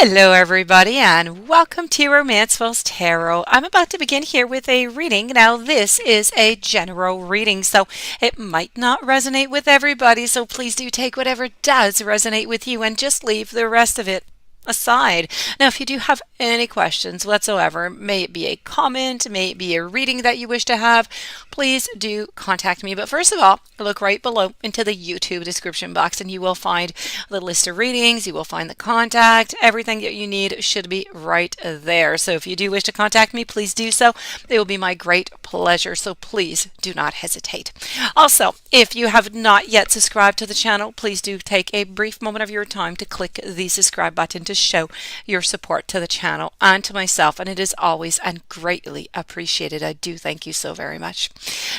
Hello everybody and welcome to Romancefull's Tarot. I'm about to begin here with a reading. Now this is a general reading, so it might not resonate with everybody, so please do take whatever does resonate with you and just leave the rest of it aside. Now if you do have any questions whatsoever, may it be a comment, may it be a reading that you wish to have, please do contact me. But first of all, look right below into the YouTube description box and you will find the list of readings, you will find the contact, everything that you need should be right there. So if you do wish to contact me, please do so. It will be my great pleasure, so please do not hesitate. Also, if you have not yet subscribed to the channel, please do take a brief moment of your time to click the subscribe button to show your support to the channel and to myself, and it is always and greatly appreciated. I do thank you so very much.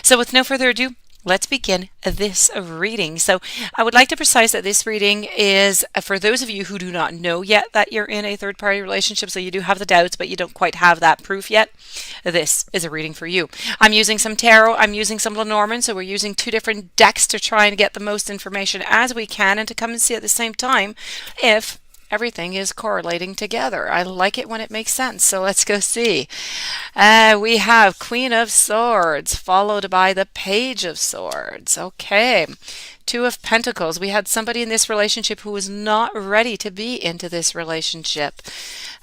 So with no further ado, let's begin this reading. So I would like to precise that this reading is for those of you who do not know yet that you're in a third-party relationship, so you do have the doubts but you don't quite have that proof yet. This is a reading for you. I'm using some tarot, I'm using some Lenormand, so we're using two different decks to try and get the most information as we can and to come and see at the same time if everything is correlating together. I like it when it makes sense, so let's go see. We have Queen of Swords followed by the Page of Swords. Okay. Two of Pentacles. We had somebody in this relationship who was not ready to be into this relationship.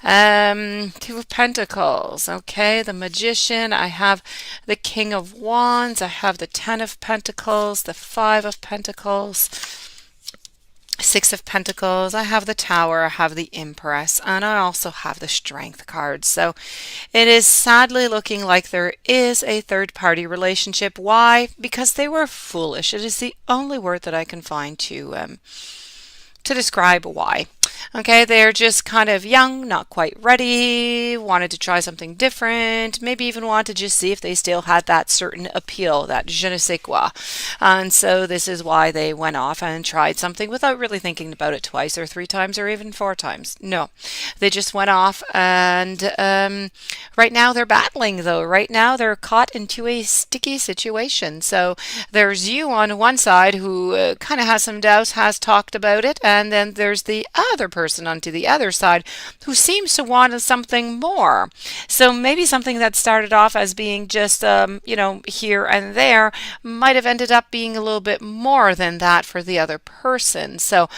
Two of Pentacles. Okay, the Magician. I have the King of Wands. I have the Ten of Pentacles, the Five of Pentacles, Six of Pentacles. I have the Tower, I have the Empress, and I also have the Strength card. So it is sadly looking like there is a third-party relationship. Why? Because they were foolish. It is the only word that I can find to describe why. Okay, they're just kind of young, not quite ready, wanted to try something different, maybe even wanted to just see if they still had that certain appeal, that je ne sais quoi. And so this is why they went off and tried something without really thinking about it twice or three times or even four times. No, they just went off and right now they're battling though. Right now they're caught into a sticky situation. So there's you on one side who kind of has some doubts, has talked about it, and then there's the other person onto the other side who seems to want something more. So maybe something that started off as being just here and there might have ended up being a little bit more than that for the other person. So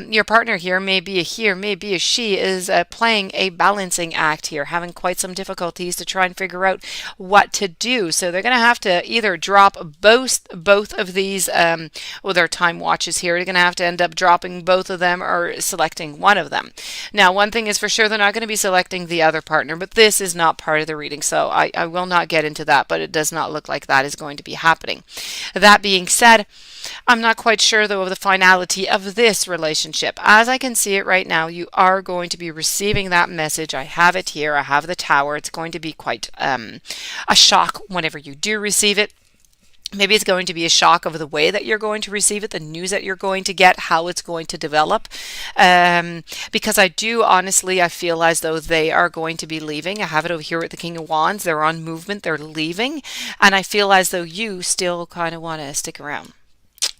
your partner here, maybe a he or maybe a she, is playing a balancing act here, having quite some difficulties to try and figure out what to do. So they're going to have to either drop both of these their time watches here. They're going to have to end up dropping both of them or selecting one of them. Now, one thing is for sure, they're not going to be selecting the other partner, but this is not part of the reading, so I will not get into that, but it does not look like that is going to be happening. That being said, I'm not quite sure, though, of the finality of this relationship. As I can see it right now, you are going to be receiving that message. I have it here. I have the Tower. It's going to be quite a shock whenever you do receive it. Maybe it's going to be a shock of the way that you're going to receive it, the news that you're going to get, how it's going to develop. Because I feel as though they are going to be leaving. I have it over here with the King of Wands. They're on movement. They're leaving. And I feel as though you still kind of want to stick around.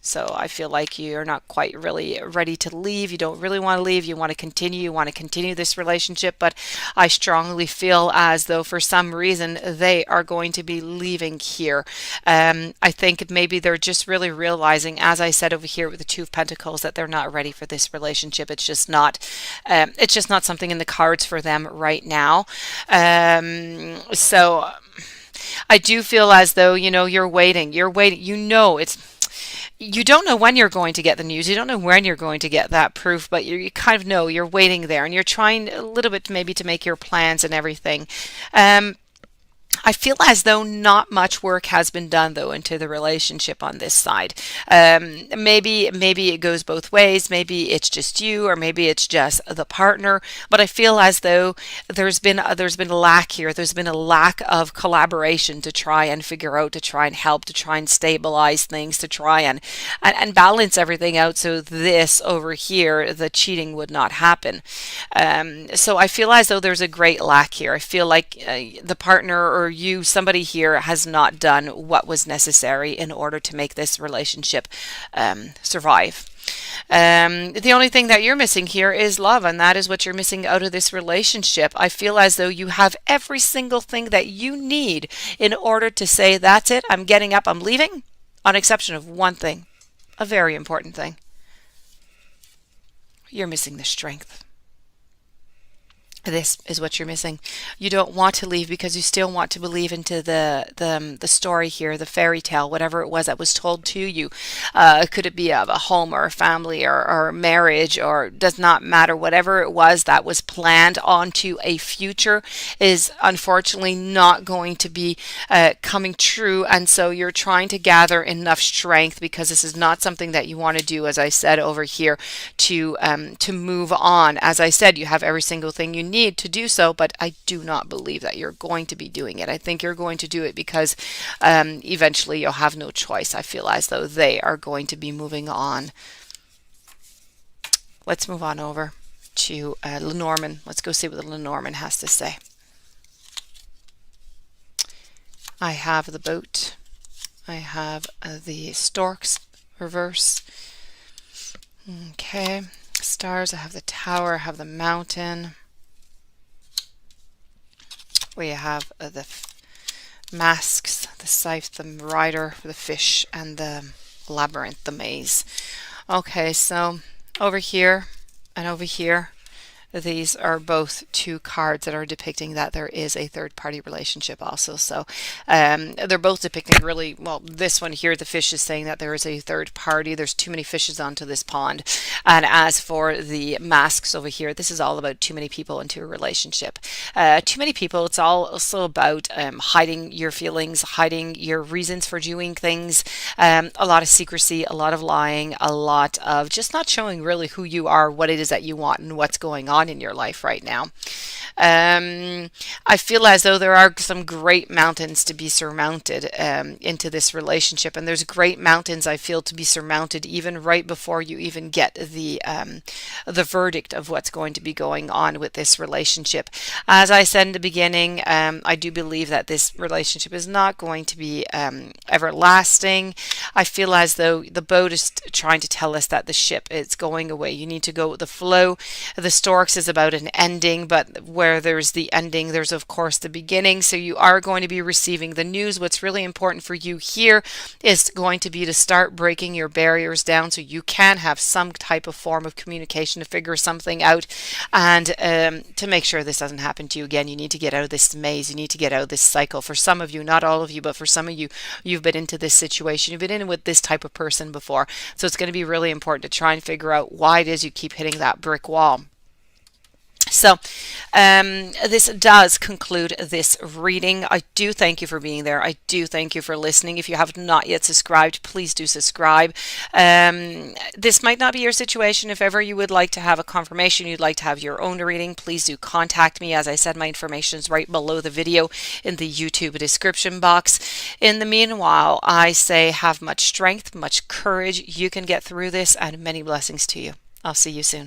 So I feel like you're not quite really ready to leave. You don't really want to leave. You want to continue. You want to continue this relationship. But I strongly feel as though for some reason they are going to be leaving here. I think maybe they're just really realizing, as I said over here with the Two of Pentacles, that they're not ready for this relationship. It's just not something in the cards for them right now. So I do feel as though, you're waiting. You don't know when you're going to get the news. You don't know when you're going to get that proof, but you kind of know you're waiting there and you're trying a little bit maybe to make your plans and everything. I feel as though not much work has been done though into the relationship on this side. Maybe it goes both ways. Maybe it's just you, or maybe it's just the partner. But I feel as though there's been a lack here. There's been a lack of collaboration to try and figure out, to try and help, to try and stabilize things, to try and balance everything out. So this over here, the cheating would not happen. So I feel as though there's a great lack here. I feel like the partner or somebody here has not done what was necessary in order to make this relationship survive. The only thing that you're missing here is love, and that is what you're missing out of this relationship. I feel as though you have every single thing that you need in order to say, that's it, I'm getting up, I'm leaving, on exception of one thing, a very important thing. You're missing the strength. This is what you're missing. You don't want to leave because you still want to believe into the story here, the fairy tale, whatever it was that was told to you. Could it be of a home or a family or marriage, or does not matter. Whatever it was that was planned onto a future is unfortunately not going to be coming true. And so you're trying to gather enough strength, because this is not something that you want to do, as I said over here, to move on. As I said, you have every single thing you need to do so, but I do not believe that you're going to be doing it. I think you're going to do it because eventually you'll have no choice. I feel as though they are going to be moving on. Let's move on over to Lenormand. Let's go see what the Lenormand has to say. I have the boat. I have the storks reverse. Okay. Stars. I have the tower. I have the mountain. We have the masks, the scythe, the rider, the fish, and the labyrinth, the maze. Okay, so over here and over here, these are both two cards that are depicting that there is a third-party relationship also. So they're both depicting really, well, this one here, the fish is saying that there is a third party. There's too many fishes onto this pond. And as for the masks over here, this is all about too many people into a relationship. Too many people, it's all also about hiding your feelings, hiding your reasons for doing things, a lot of secrecy, a lot of lying, a lot of just not showing really who you are, what it is that you want, and what's going on in your life right now. I feel as though there are some great mountains to be surmounted into this relationship, and there's great mountains I feel to be surmounted even right before you even get the verdict of what's going to be going on with this relationship. As I said in the beginning, I do believe that this relationship is not going to be everlasting. I feel as though the boat is trying to tell us that the ship is going away. You need to go with the flow. The storks is about an ending, but where there's the ending, there's of course the beginning. So you are going to be receiving the news. What's really important for you here is going to be to start breaking your barriers down so you can have some type of form of communication to figure something out, and to make sure this doesn't happen to you again. You need to get out of this maze. You need to get out of this cycle. For some of you, not all of you, but for some of you, you've been into this situation. You've been in with this type of person before. So it's going to be really important to try and figure out why it is you keep hitting that brick wall. So this does conclude this reading. I do thank you for being there. I do thank you for listening. If you have not yet subscribed, please do subscribe. This might not be your situation. If ever you would like to have a confirmation, you'd like to have your own reading, please do contact me. As I said, my information is right below the video in the YouTube description box. In the meanwhile, I say have much strength, much courage. You can get through this, and many blessings to you. I'll see you soon.